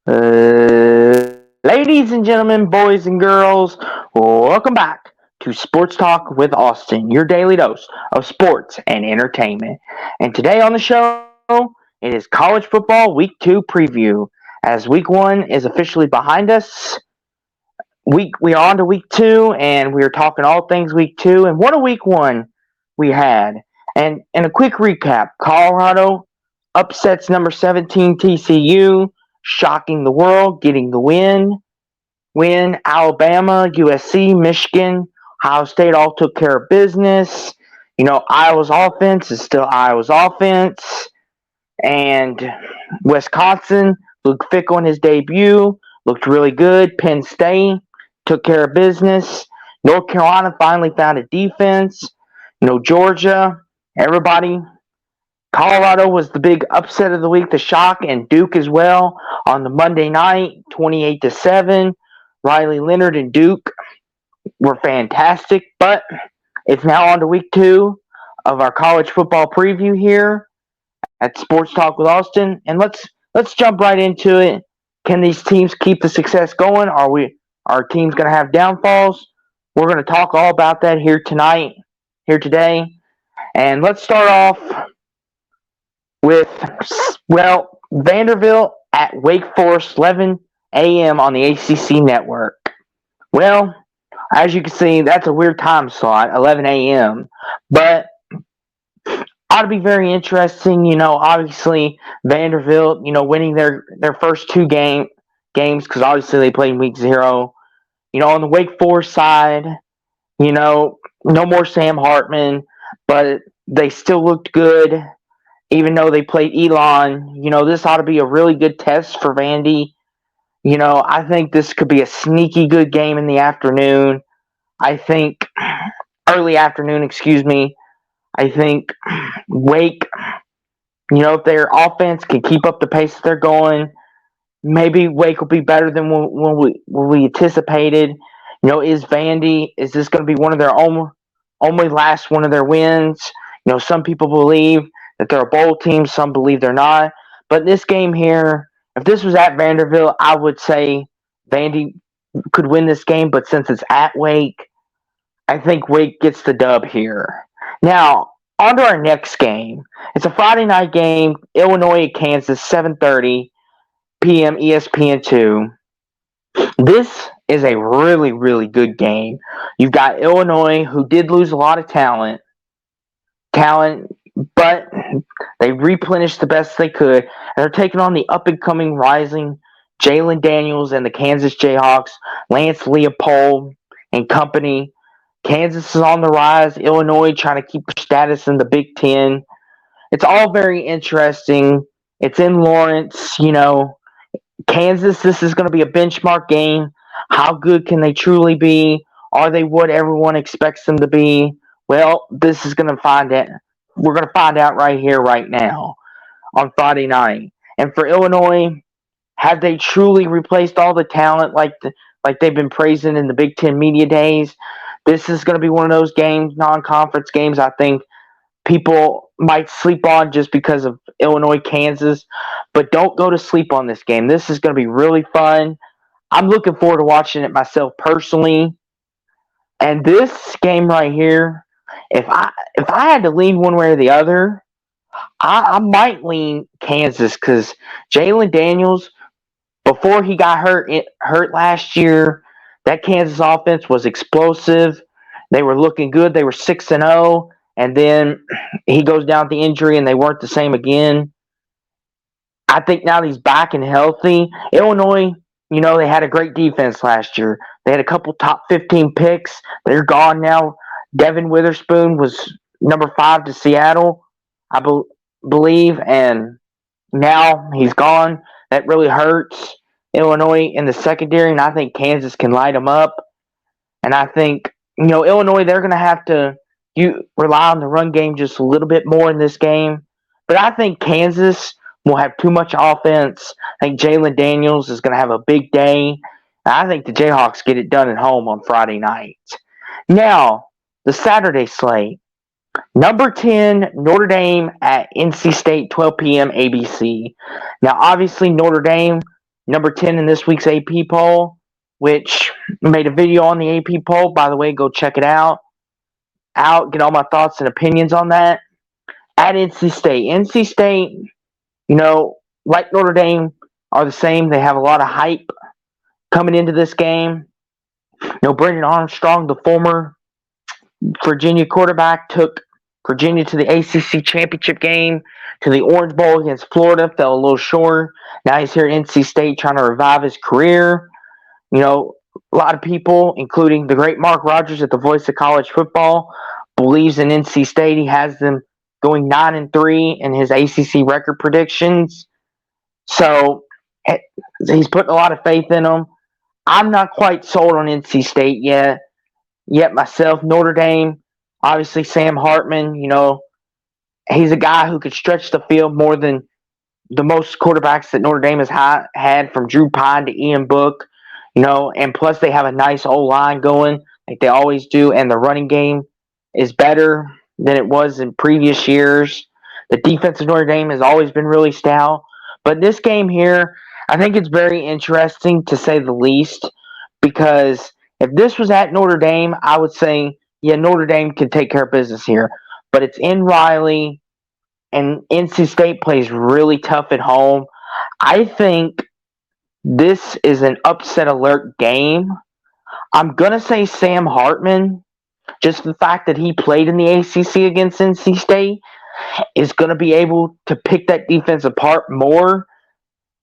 Ladies and gentlemen, boys and girls, welcome back to Sports Talk with Austin, your daily dose of sports and entertainment. And today on the show, it is college football week 2 preview. As week 1 is officially behind us, we are on to week 2, and we are talking all things week 2. And what a week 1 we had. And a quick recap: Colorado upsets number 17 TCU, shocking the world, getting the win. Alabama, USC, Michigan, Ohio State all took care of business. Iowa's offense is still Iowa's offense. And Wisconsin, Luke Fickell in his debut, looked really good. Penn State took care of business. North Carolina finally found a defense. Georgia, everybody. Colorado was the big upset of the week, the shock, and Duke as well on the Monday night, 28-7. Riley Leonard and Duke were fantastic, but it's now on to week 2 of our college football preview here at Sports Talk with Austin, and let's jump right into it. Can these teams keep the success going? Are teams going to have downfalls? We're going to talk all about that here today, and let's start off with Vanderbilt at Wake Forest, 11 a.m. on the ACC network. Well, as you can see, that's a weird time slot, 11 a.m. But ought to be very interesting. Obviously Vanderbilt, winning their first games because obviously they played in week 0. On the Wake Forest side, no more Sam Hartman, but they still looked good, even though they played Elon. This ought to be a really good test for Vandy. I think this could be a sneaky good game in the afternoon. I think early afternoon, excuse me. I think Wake, if their offense can keep up the pace that they're going, maybe Wake will be better than when we anticipated. Is this going to be one of their only last one of their wins? Some people believe that they're a bowl team, some believe they're not. But this game here, if this was at Vanderbilt, I would say Vandy could win this game. But since it's at Wake, I think Wake gets the dub here. Now, on to our next game. It's a Friday night game, Illinois at Kansas, 7:30 p.m. ESPN2. This is a really, really good game. You've got Illinois, who did lose a lot of talent, but they replenished the best they could. And they're taking on the up-and-coming rising Jalen Daniels and the Kansas Jayhawks, Lance Leopold and company. Kansas is on the rise. Illinois trying to keep status in the Big Ten. It's all very interesting. It's in Lawrence. Kansas, this is going to be a benchmark game. How good can they truly be? Are they what everyone expects them to be? Well, this is going to find out. We're going to find out right here, right now, on Friday night. And for Illinois, have they truly replaced all the talent like they've been praising in the Big Ten media days? This is going to be one of those games, non-conference games, I think people might sleep on just because of Illinois, Kansas, but don't go to sleep on this game. This is going to be really fun. I'm looking forward to watching it myself personally. And this game right here, if I had to lean one way or the other, I might lean Kansas because Jalen Daniels, before he got hurt last year, that Kansas offense was explosive. They were looking good. They were 6-0, and then he goes down with the injury, and they weren't the same again. I think now he's back and healthy. Illinois, they had a great defense last year. They had a couple top 15 picks. They're gone now. Devin Witherspoon was number 5 to Seattle, I believe, and now he's gone. That really hurts Illinois in the secondary, and I think Kansas can light them up. And I think, Illinois, they're going to have to rely on the run game just a little bit more in this game. But I think Kansas will have too much offense. I think Jalen Daniels is going to have a big day. And I think the Jayhawks get it done at home on Friday night. Now, the Saturday slate. Number 10, Notre Dame at NC State, 12 p.m. ABC. Now, obviously, Notre Dame, number 10 in this week's AP poll, which made a video on the AP poll. By the way, go check it out. Get all my thoughts and opinions on that. At NC State. NC State, like Notre Dame, are the same. They have a lot of hype coming into this game. Brendan Armstrong, the former Virginia quarterback, took Virginia to the ACC championship game, to the Orange Bowl against Florida, fell a little short. Now he's here at NC State trying to revive his career. A lot of people, including the great Mark Rogers at the Voice of College Football, believes in NC State. He has them going 9-3 in his ACC record predictions. So he's putting a lot of faith in them. I'm not quite sold on NC State yet myself. Notre Dame, obviously Sam Hartman, he's a guy who could stretch the field more than the most quarterbacks that Notre Dame has had, from Drew Pine to Ian Book, and plus they have a nice O-line going like they always do, and the running game is better than it was in previous years. The defense of Notre Dame has always been really stout. But this game here, I think it's very interesting, to say the least, because if this was at Notre Dame, I would say, yeah, Notre Dame can take care of business here. But it's in Riley, and NC State plays really tough at home. I think this is an upset alert game. I'm going to say Sam Hartman. Just the fact that he played in the ACC against NC State is going to be able to pick that defense apart more,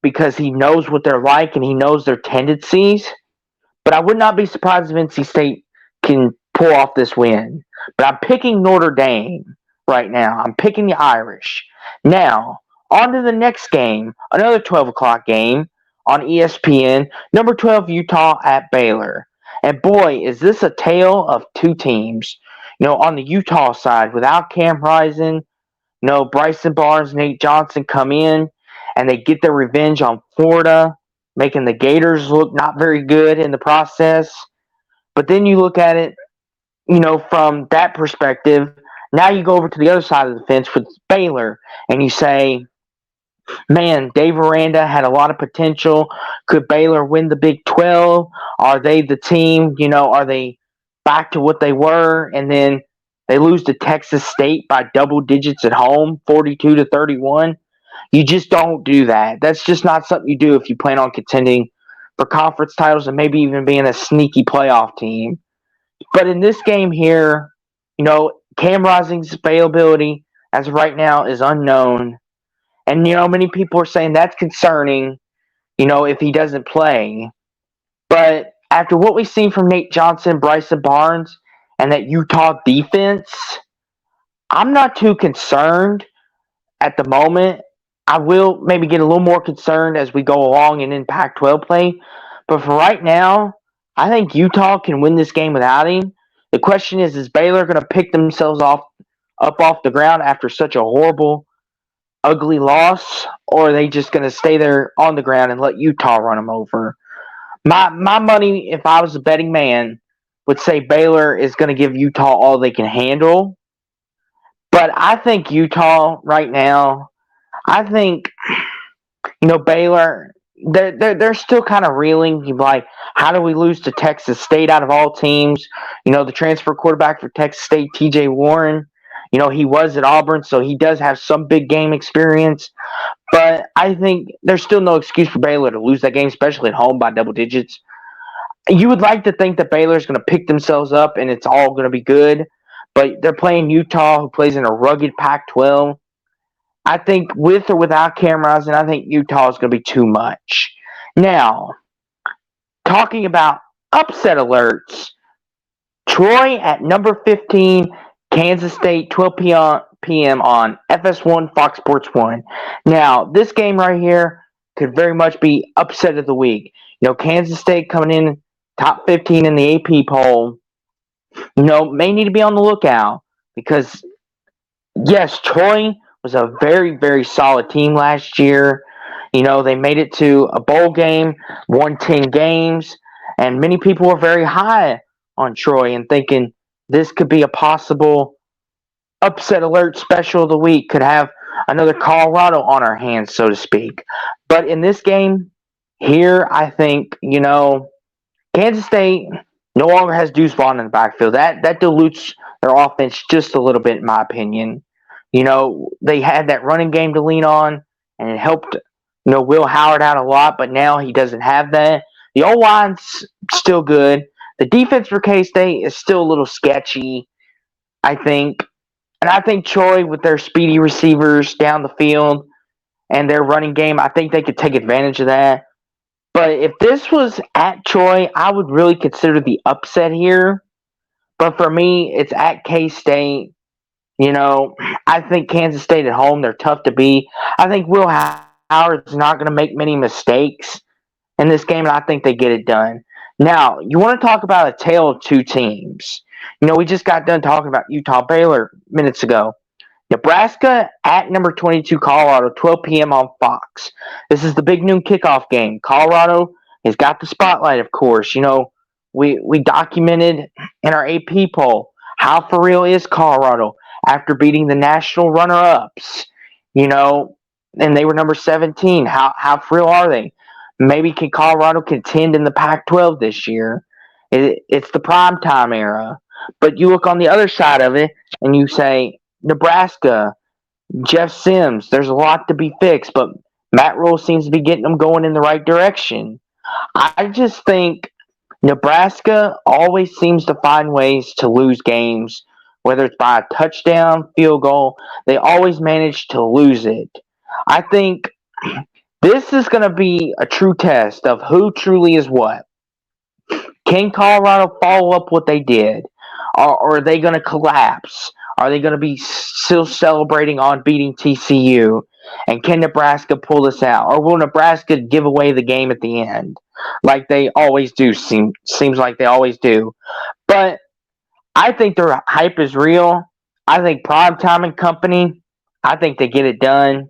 because he knows what they're like and he knows their tendencies. But I would not be surprised if NC State can pull off this win. But I'm picking Notre Dame right now. I'm picking the Irish. Now, on to the next game, another 12 o'clock game on ESPN, number 12 Utah at Baylor. And boy, is this a tale of two teams. On the Utah side, without Cam Rising, Bryson Barnes, Nate Johnson come in, and they get their revenge on Florida, making the Gators look not very good in the process. But then you look at it, from that perspective. Now you go over to the other side of the fence with Baylor, and you say, man, Dave Aranda had a lot of potential. Could Baylor win the Big 12? Are they the team? Are they back to what they were? And then they lose to Texas State by double digits at home, 42-31. You just don't do that. That's just not something you do if you plan on contending for conference titles and maybe even being a sneaky playoff team. But in this game here, Cam Rising's availability as of right now is unknown. And, many people are saying that's concerning, if he doesn't play. But after what we've seen from Nate Johnson, Bryson Barnes, and that Utah defense, I'm not too concerned at the moment. I will maybe get a little more concerned as we go along and in Pac-12 play. But for right now, I think Utah can win this game without him. The question is Baylor going to pick themselves up off the ground after such a horrible, ugly loss, or are they just going to stay there on the ground and let Utah run them over? My money, if I was a betting man, would say Baylor is going to give Utah all they can handle. But I think Utah right now, Baylor, they're still kind of reeling. You're like, how do we lose to Texas State out of all teams? The transfer quarterback for Texas State, TJ Warren, he was at Auburn, so he does have some big game experience. But I think there's still no excuse for Baylor to lose that game, especially at home by double digits. You would like to think that Baylor's going to pick themselves up and it's all going to be good. But they're playing Utah, who plays in a rugged Pac-12. I think with or without Cam Rising, I think Utah is going to be too much. Now, talking about upset alerts, Troy at number 15, Kansas State, 12 p.m. on FS1, Fox Sports 1. Now, this game right here could very much be upset of the week. Kansas State coming in top 15 in the AP poll, may need to be on the lookout because, yes, Troy was a very, very solid team last year. They made it to a bowl game, won 10 games, and many people were very high on Troy and thinking this could be a possible upset alert special of the week, could have another Colorado on our hands, so to speak. But in this game, Here, I think, Kansas State no longer has Deuce Vaughn in the backfield. That dilutes their offense just a little bit, in my opinion. They had that running game to lean on, and it helped, Will Howard out a lot, but now he doesn't have that. The O-line's still good. The defense for K-State is still a little sketchy, I think. And I think Troy, with their speedy receivers down the field and their running game, I think they could take advantage of that. But if this was at Troy, I would really consider the upset here. But for me, it's at K-State. I think Kansas State at home, they're tough to beat. I think Will Howard's not going to make many mistakes in this game, and I think they get it done. Now, you want to talk about a tale of two teams. We just got done talking about Utah Baylor minutes ago. Nebraska at number 22 Colorado, 12 p.m. on Fox. This is the big noon kickoff game. Colorado has got the spotlight, of course. We documented in our AP poll how for real is Colorado after beating the national runner-ups. And they were number 17. How for real are they? Maybe can Colorado contend in the Pac-12 this year? It's the primetime era. But you look on the other side of it and you say, Nebraska, Jeff Sims, there's a lot to be fixed, but Matt Rhule seems to be getting them going in the right direction. I just think Nebraska always seems to find ways to lose games, whether it's by a touchdown, field goal. They always manage to lose it. I think this is going to be a true test of who truly is what. Can Colorado follow up what they did? Or are they going to collapse? Are they going to be still celebrating on beating TCU? And can Nebraska pull this out? Or will Nebraska give away the game at the end? Like they always do. Seems like they always do. But I think their hype is real. I think Primetime and company, I think they get it done.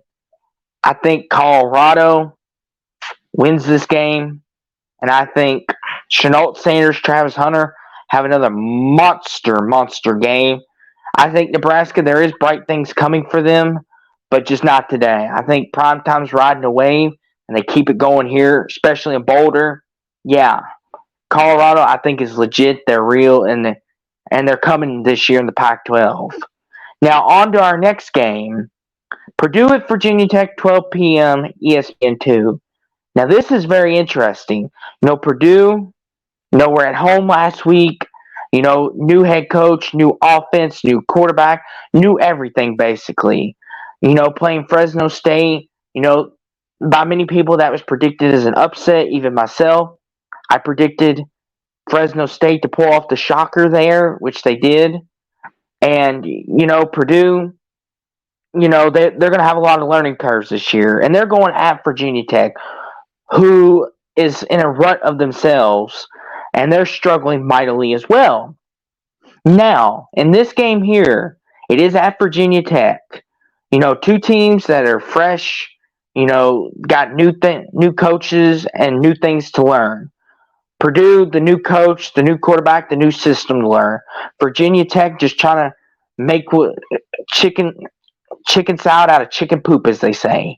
I think Colorado wins this game. And I think Chenault Sanders, Travis Hunter have another monster game. I think Nebraska, there is bright things coming for them, but just not today. I think Primetime's riding a wave, and they keep it going here, especially in Boulder. Yeah, Colorado, I think, is legit. They're real, and they're coming this year in the Pac-12. Now, on to our next game. Purdue at Virginia Tech, 12 p.m., ESPN2. Now, this is very interesting. Purdue, we're at home last week. New head coach, new offense, new quarterback, new everything, basically. Playing Fresno State, by many people that was predicted as an upset, even myself. I predicted Fresno State to pull off the shocker there, which they did. And, Purdue, they're going to have a lot of learning curves this year. And they're going at Virginia Tech, who is in a rut of themselves, and they're struggling mightily as well. Now, in this game here, it is at Virginia Tech. Two teams that are fresh, got new coaches and new things to learn. Purdue, the new coach, the new quarterback, the new system to learn. Virginia Tech just trying to make chicken salad out of chicken poop, as they say.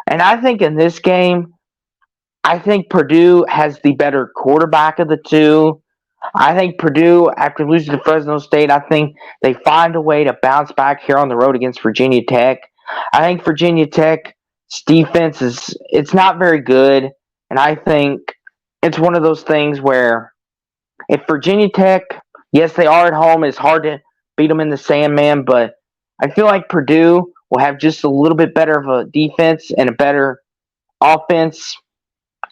And I think in this game, I think Purdue has the better quarterback of the two. I think Purdue, after losing to Fresno State, I think they find a way to bounce back here on the road against Virginia Tech. I think Virginia Tech's defense it's not very good, and I think it's one of those things where if Virginia Tech, yes, they are at home, it's hard to beat them in the Sandman, but I feel like Purdue will have just a little bit better of a defense and a better offense.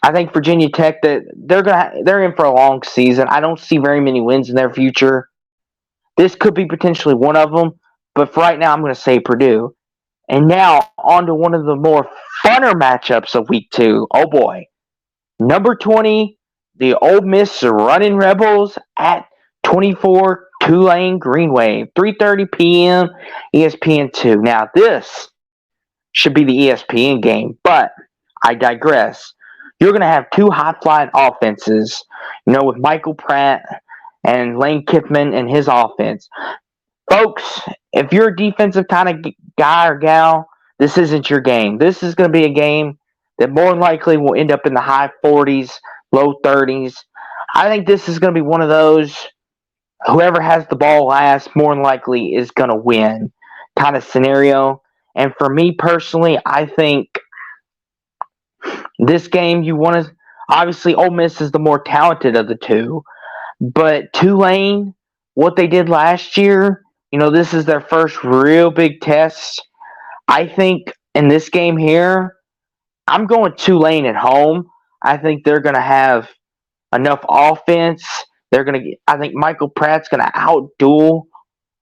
I think Virginia Tech, they're in for a long season. I don't see very many wins in their future. This could be potentially one of them, but for right now, I'm going to say Purdue. And now on to one of the more funner matchups of Week 2. Oh boy, number 20, the Ole Miss Running Rebels at 24 Tulane Green Wave, 3:30 p.m. ESPN2. Now this should be the ESPN game, but I digress. You're going to have two high-flying offenses, with Michael Pratt and Lane Kiffin and his offense. Folks, if you're a defensive kind of guy or gal, this isn't your game. This is going to be a game that more than likely will end up in the high 40s, low 30s. I think this is going to be one of those whoever has the ball last more than likely is going to win kind of scenario. And for me personally, I think this game you want to obviously Ole Miss is the more talented of the two, but Tulane, what they did last year, this is their first real big test. I think in this game here, I'm going Tulane at home. I think they're going to have enough offense. I think Michael Pratt's going to outduel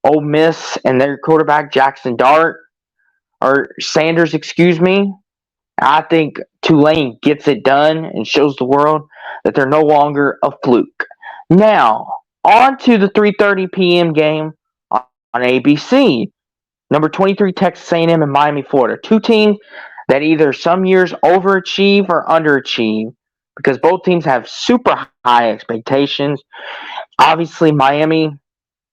Ole Miss and their quarterback Jackson Dart or Sanders, excuse me. I think Tulane gets it done and shows the world that they're no longer a fluke. Now, on to the 3:30 p.m. game on ABC. Number 23 Texas A&M and Miami, Florida. Two teams that either some years overachieve or underachieve because both teams have super high expectations. Obviously, Miami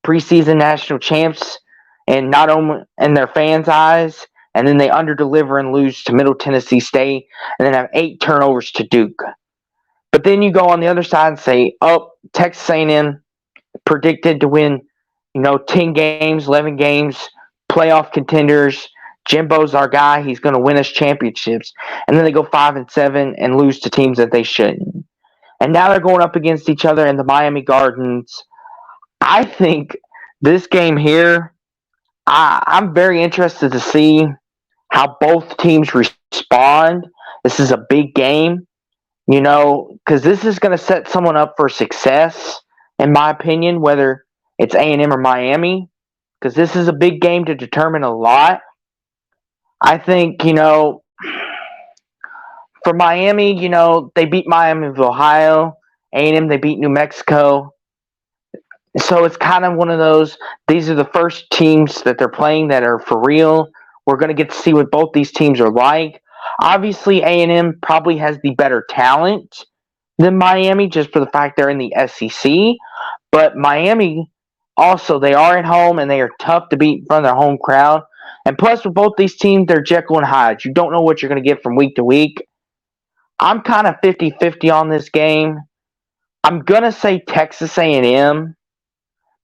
preseason national champs and not only in their fans' eyes, and then they underdeliver and lose to Middle Tennessee State, and then have 8 turnovers to Duke. But then you go on the other side and say, "Oh, Texas A&M predicted to win, 10 games, 11 games, playoff contenders. Jimbo's our guy. He's going to win us championships." And then they go 5-7 and lose to teams that they shouldn't. And now they're going up against each other in the Miami Gardens. I think this game here, I'm very interested to see how both teams respond. This is a big game, because this is going to set someone up for success, in my opinion, whether it's A&M or Miami, because this is a big game to determine a lot. I think, for Miami, they beat Miami of Ohio. A&M, they beat New Mexico. So it's kind of one of those, these are the first teams that they're playing that are for real. We're going to get to see what both these teams are like. Obviously, A&M probably has the better talent than Miami just for the fact they're in the SEC. But Miami, also, they are at home and they are tough to beat in front of their home crowd. And plus, with both these teams, they're Jekyll and Hyde. You don't know what you're going to get from week to week. I'm kind of 50-50 on this game. I'm going to say Texas A&M,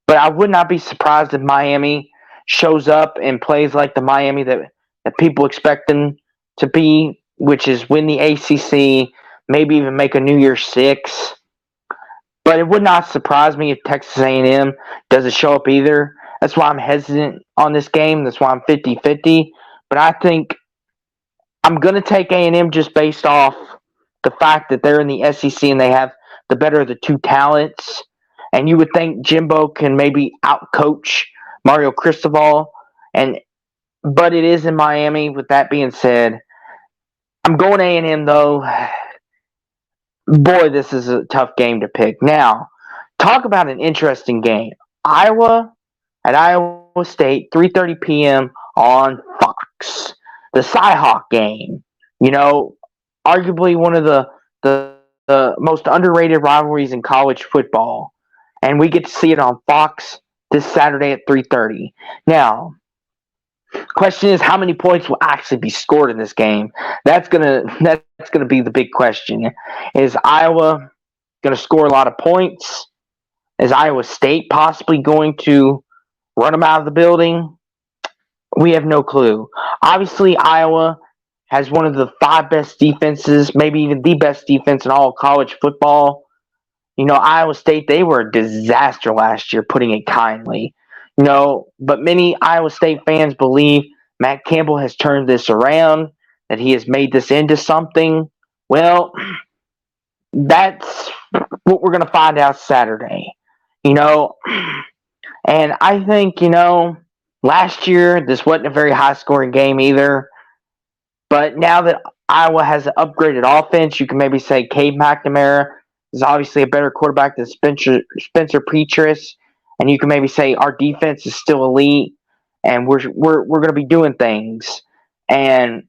but I would not be surprised if Miami shows up and plays like the Miami that people expect them to be, which is win the ACC, maybe even make a New Year's Six. But it would not surprise me if Texas A&M doesn't show up either. That's why I'm hesitant on this game. That's why I'm 50-50. But I think I'm going to take A&M just based off the fact that they're in the SEC and they have the better of the two talents. And you would think Jimbo can maybe outcoach Mario Cristobal. But it is in Miami. With that being said, I'm going A&M though. Boy, this is a tough game to pick. Now, talk about an interesting game. Iowa at Iowa State, 3:30 p.m. on Fox. The Cyhawk game. Arguably one of the most underrated rivalries in college football. And we get to see it on Fox this Saturday at 3:30. Now, question is how many points will actually be scored in this game? That's gonna be the big question. Is Iowa gonna score a lot of points? Is Iowa State possibly going to run them out of the building? We have no clue. Obviously, Iowa has one of the 5 best defenses, maybe even the best defense in all of college football. Iowa State, they were a disaster last year, putting it kindly. But many Iowa State fans believe Matt Campbell has turned this around, that he has made this into something. Well, that's what we're going to find out Saturday. And I think, last year this wasn't a very high scoring game either. But now that Iowa has an upgraded offense, you can maybe say Cade McNamara is obviously a better quarterback than Spencer Petras, and you can maybe say our defense is still elite, and we're going to be doing things, and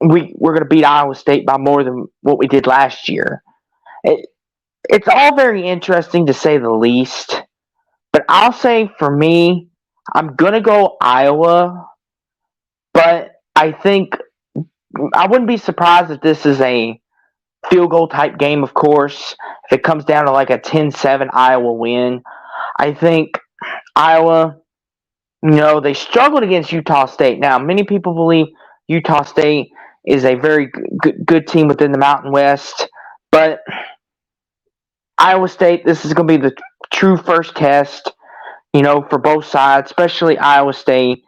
we're going to beat Iowa State by more than what we did last year. It's all very interesting to say the least, but I'll say for me, I'm going to go Iowa, but I think I wouldn't be surprised if this is a field goal type game, of course. If it comes down to like a 10-7 Iowa win, I think Iowa, they struggled against Utah State. Now, many people believe Utah State is a very good team within the Mountain West, but Iowa State, this is going to be the true first test, for both sides, especially Iowa State.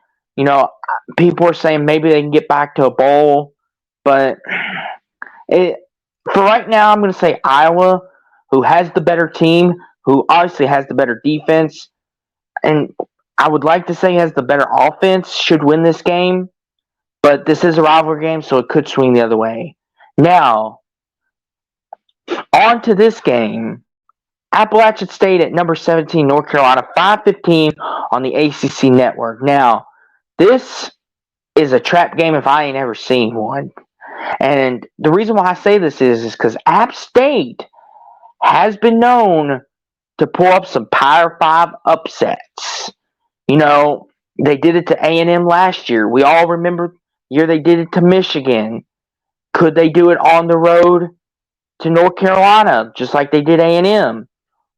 People are saying maybe they can get back to a bowl, but for right now, I'm going to say Iowa, who has the better team, who obviously has the better defense, and I would like to say has the better offense, should win this game. But this is a rivalry game, so it could swing the other way. Now, on to this game. Appalachian State at number 17, North Carolina, 5:15 on the ACC network. Now, this is a trap game if I ain't ever seen one. And the reason why I say this is because App State has been known to pull up some Power 5 upsets. They did it to A&M last year. We all remember the year they did it to Michigan. Could they do it on the road to North Carolina, just like they did A&M?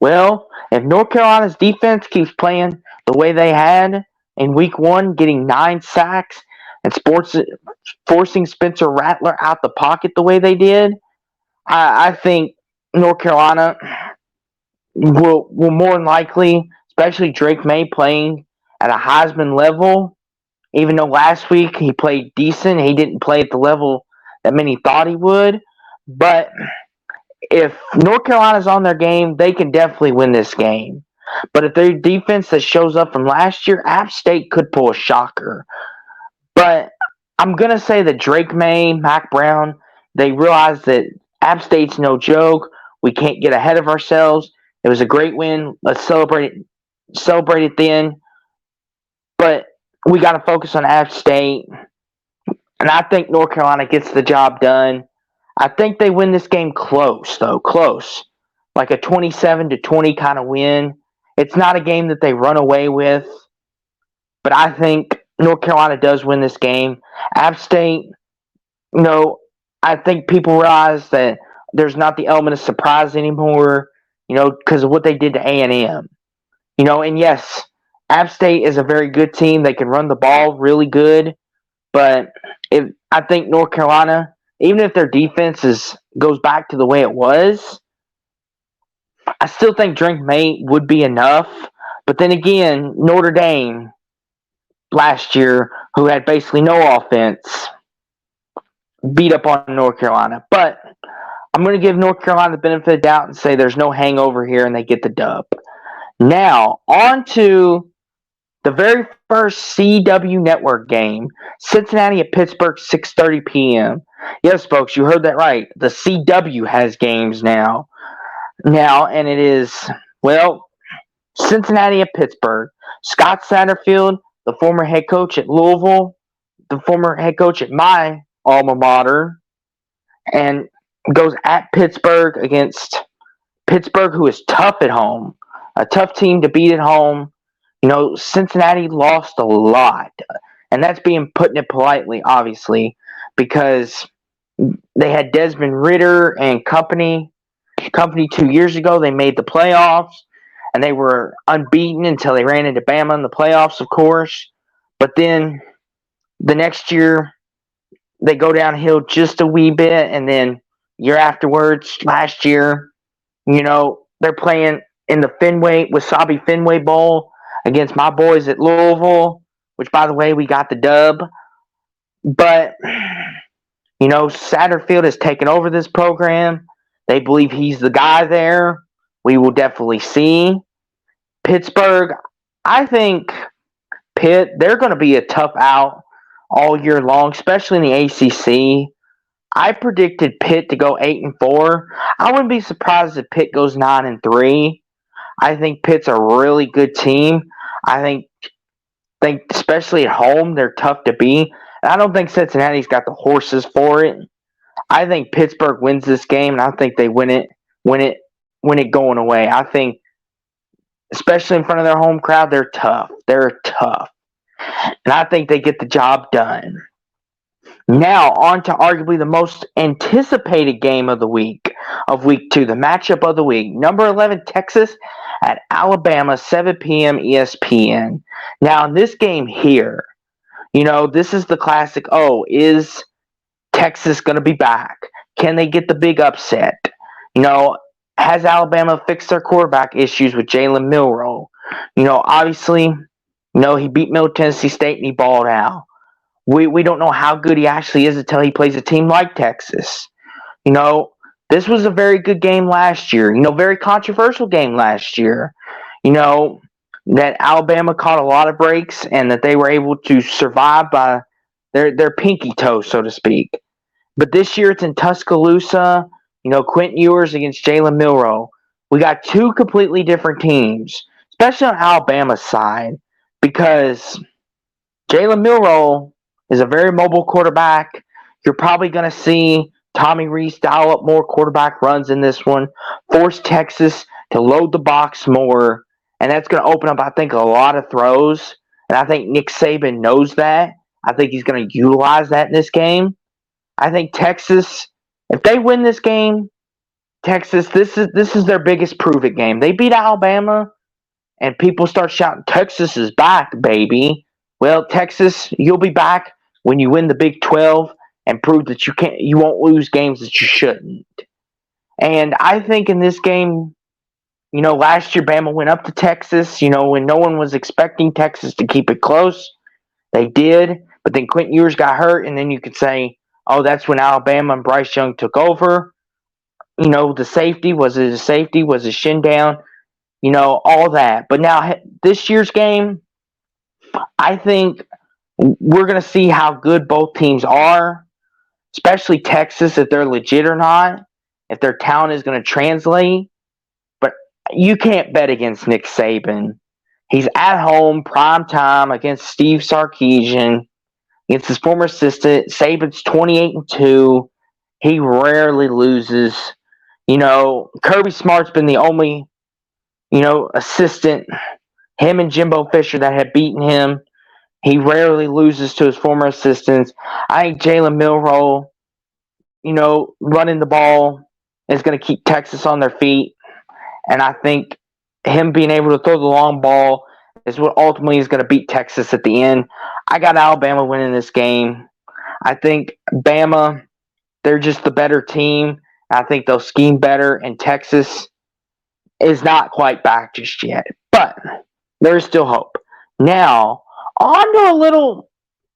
Well, if North Carolina's defense keeps playing the way they had in week 1, getting 9 sacks and forcing Spencer Rattler out the pocket the way they did, I think North Carolina will more than likely, especially Drake May playing at a Heisman level, even though last week he played decent, he didn't play at the level that many thought he would. But if North Carolina's on their game, they can definitely win this game. But if their defense that shows up from last year, App State could pull a shocker. But I'm going to say that Drake May, Mac Brown, they realize that App State's no joke. We can't get ahead of ourselves. It was a great win. Let's celebrate it then. But we got to focus on App State. And I think North Carolina gets the job done. I think they win this game close, though. Close. Like a 27-20 kind of win. It's not a game that they run away with. But I think North Carolina does win this game. App State, I think people realize that there's not the element of surprise anymore, because of what they did to A&M. And yes, App State is a very good team. They can run the ball really good. But I think North Carolina, even if their defense goes back to the way it was, I still think Drake May would be enough. But then again, Notre Dame last year, who had basically no offense, beat up on North Carolina. But I'm going to give North Carolina the benefit of the doubt and say there's no hangover here and they get the dub. Now, on to the very first CW network game, Cincinnati at Pittsburgh, 6:30 p.m. Yes, folks, you heard that right. The CW has games now. And it is, Cincinnati at Pittsburgh. Scott Satterfield, the former head coach at Louisville, the former head coach at my alma mater, and goes at Pittsburgh against Pittsburgh, who is tough at home, a tough team to beat at home. Cincinnati lost a lot, and that's putting it politely, obviously, because they had Desmond Ridder and company 2 years ago. They made the playoffs, and they were unbeaten until they ran into Bama in the playoffs, of course. But then the next year, they go downhill just a wee bit, and then year afterwards, last year, they're playing in the Wasabi Fenway Bowl against my boys at Louisville, which, by the way, we got the dub. But, Satterfield has taken over this program. They believe he's the guy there. We will definitely see. Pittsburgh, I think Pitt, they're going to be a tough out all year long, especially in the ACC. I predicted Pitt to go 8-4. I wouldn't be surprised if Pitt goes 9-3. I think Pitt's a really good team. I think especially at home, they're tough to beat. And I don't think Cincinnati's got the horses for it. I think Pittsburgh wins this game, and I think they win it going away. I think, especially in front of their home crowd, they're tough. They're tough. And I think they get the job done. Now, on to arguably the most anticipated game of the week, of week 2, the matchup of the week. Number 11, Texas at Alabama, 7 p.m. ESPN. Now, in this game here, this is the classic, is Texas going to be back? Can they get the big upset? Has Alabama fixed their quarterback issues with Jalen Milroe? Obviously, he beat Middle Tennessee State and he balled out. We don't know how good he actually is until he plays a team like Texas. This was a very good game last year. Very controversial game last year. That Alabama caught a lot of breaks and that they were able to survive by their pinky toe, so to speak. But this year it's in Tuscaloosa. Quentin Ewers against Jalen Milroe. We got two completely different teams, especially on Alabama's side, because Jalen Milroe is a very mobile quarterback. You're probably going to see Tommy Rees dial up more quarterback runs in this one, force Texas to load the box more, and that's going to open up, I think, a lot of throws. And I think Nick Saban knows that. I think he's going to utilize that in this game. I think Texas, if they win this game, Texas, this is their biggest prove-it game. They beat Alabama, and people start shouting, Texas is back, baby. Well, Texas, you'll be back when you win the Big 12 and prove that you won't lose games that you shouldn't. And I think in this game, last year Bama went up to Texas, when no one was expecting Texas to keep it close. They did, but then Quentin Ewers got hurt, and then you could say, that's when Alabama and Bryce Young took over. The safety, was it a safety? Was it shin down? All that. But now this year's game, I think we're going to see how good both teams are, especially Texas, if they're legit or not, if their talent is going to translate. But you can't bet against Nick Saban. He's at home, prime time, against Steve Sarkisian, against his former assistant. Saban's 28-2. He rarely loses. Kirby Smart's been the only, assistant, him and Jimbo Fisher, that have beaten him. He rarely loses to his former assistants. I think Jalen Milroe, running the ball is going to keep Texas on their feet. And I think him being able to throw the long ball is what ultimately is going to beat Texas at the end. I got Alabama winning this game. I think Bama, they're just the better team. I think they'll scheme better, and Texas is not quite back just yet. But there is still hope. Now, on to a little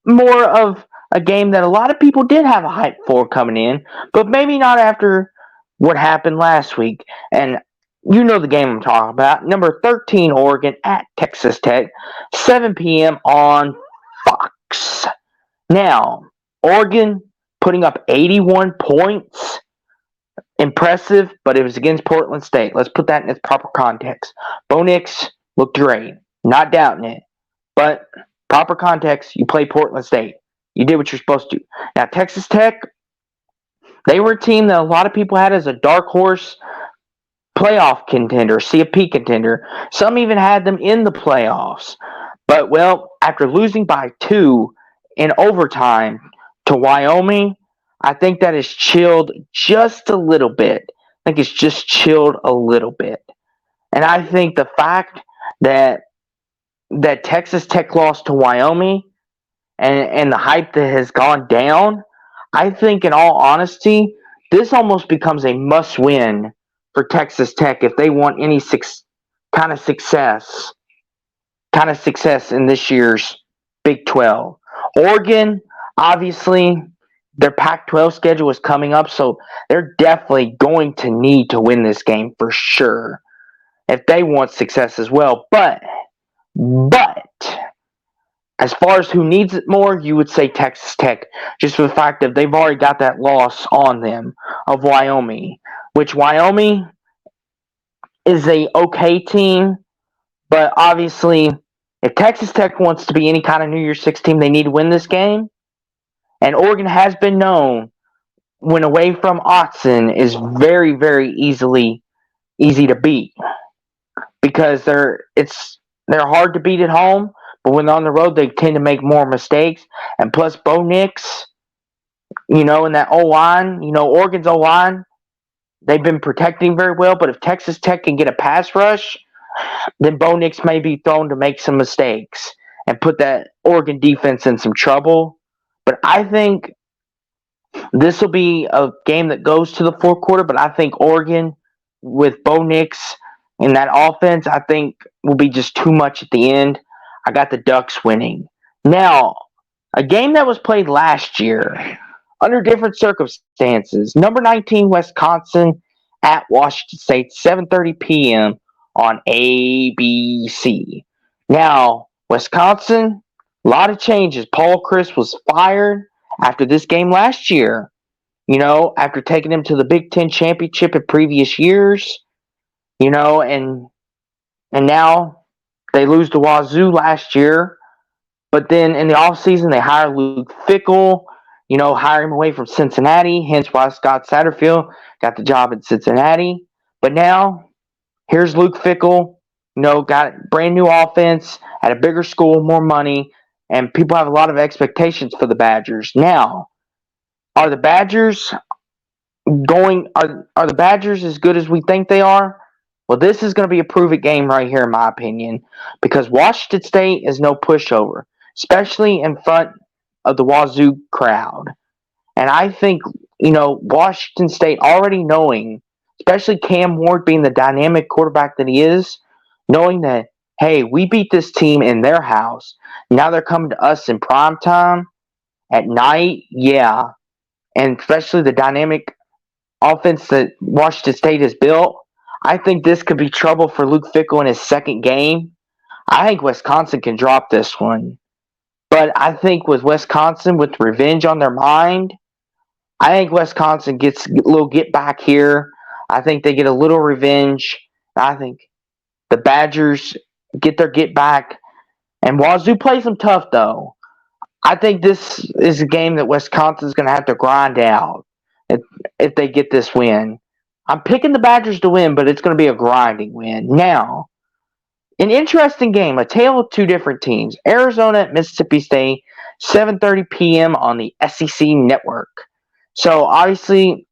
more of a game that a lot of people did have a hype for coming in, but maybe not after what happened last week. And you know the game I'm talking about. Number 13, Oregon at Texas Tech, 7 p.m. on Fox. Now, Oregon putting up 81 points. Impressive, but it was against Portland State. Let's put that in its proper context. Bo Nix looked great. Not doubting it. But proper context, you play Portland State. You did what you're supposed to. Now, Texas Tech, they were a team that a lot of people had as a dark horse playoff contender, CFP contender. Some even had them in the playoffs. But, after losing by 2 in overtime to Wyoming, I think that has chilled just a little bit. I think it's just chilled a little bit. And I think the fact that Texas Tech lost to Wyoming and the hype that has gone down, I think in all honesty, this almost becomes a must-win for Texas Tech if they want any kind of success in this year's Big 12. Oregon, obviously, their Pac-12 schedule is coming up, so they're definitely going to need to win this game for sure if they want success as well. But as far as who needs it more, you would say Texas Tech, just for the fact that they've already got that loss on them of Wyoming, which Wyoming is a okay team, but obviously if Texas Tech wants to be any kind of New Year's Six team, they need to win this game. And Oregon has been known, when away from Autzen, is very, very easy to beat because they're hard to beat at home, but when they're on the road, they tend to make more mistakes. And plus, Bo Nix, In that O-line, Oregon's O-line, they've been protecting very well, but if Texas Tech can get a pass rush, then Bo Nix may be thrown to make some mistakes and put that Oregon defense in some trouble. But I think this will be a game that goes to the fourth quarter, but I think Oregon, with Bo Nix in that offense, I think will be just too much at the end. I got the Ducks winning. Now, a game that was played last year under different circumstances. Number 19, Wisconsin at Washington State, 7:30 p.m. on ABC. Now, Wisconsin, a lot of changes. Paul Chryst was fired after this game last year, after taking him to the Big Ten championship in previous years, and now they lose to Wazoo last year. But then in the offseason, they hire Luke Fickell, hire him away from Cincinnati, hence why Scott Satterfield got the job in Cincinnati. But now, here's Luke Fickell, got brand new offense at a bigger school, more money, and people have a lot of expectations for the Badgers. Now, are the Badgers are the Badgers as good as we think they are? Well, this is going to be a prove-it game right here, in my opinion, because Washington State is no pushover, especially in front of the Wazoo crowd. And I think, Washington State already knowing, especially Cam Ward being the dynamic quarterback that he is, knowing that, hey, we beat this team in their house. Now they're coming to us in prime time at night. Yeah. And especially the dynamic offense that Washington State has built. I think this could be trouble for Luke Fickell in his second game. I think Wisconsin can drop this one. But I think with Wisconsin, with revenge on their mind, I think Wisconsin gets a little get back here. I think they get a little revenge. I think the Badgers get their get back. And Wazoo plays them tough, though. I think this is a game that Wisconsin's going to have to grind out if they get this win. I'm picking the Badgers to win, but it's going to be a grinding win. Now, an interesting game, a tale of two different teams. Arizona at Mississippi State, 7:30 p.m. on the SEC Network. So, obviously,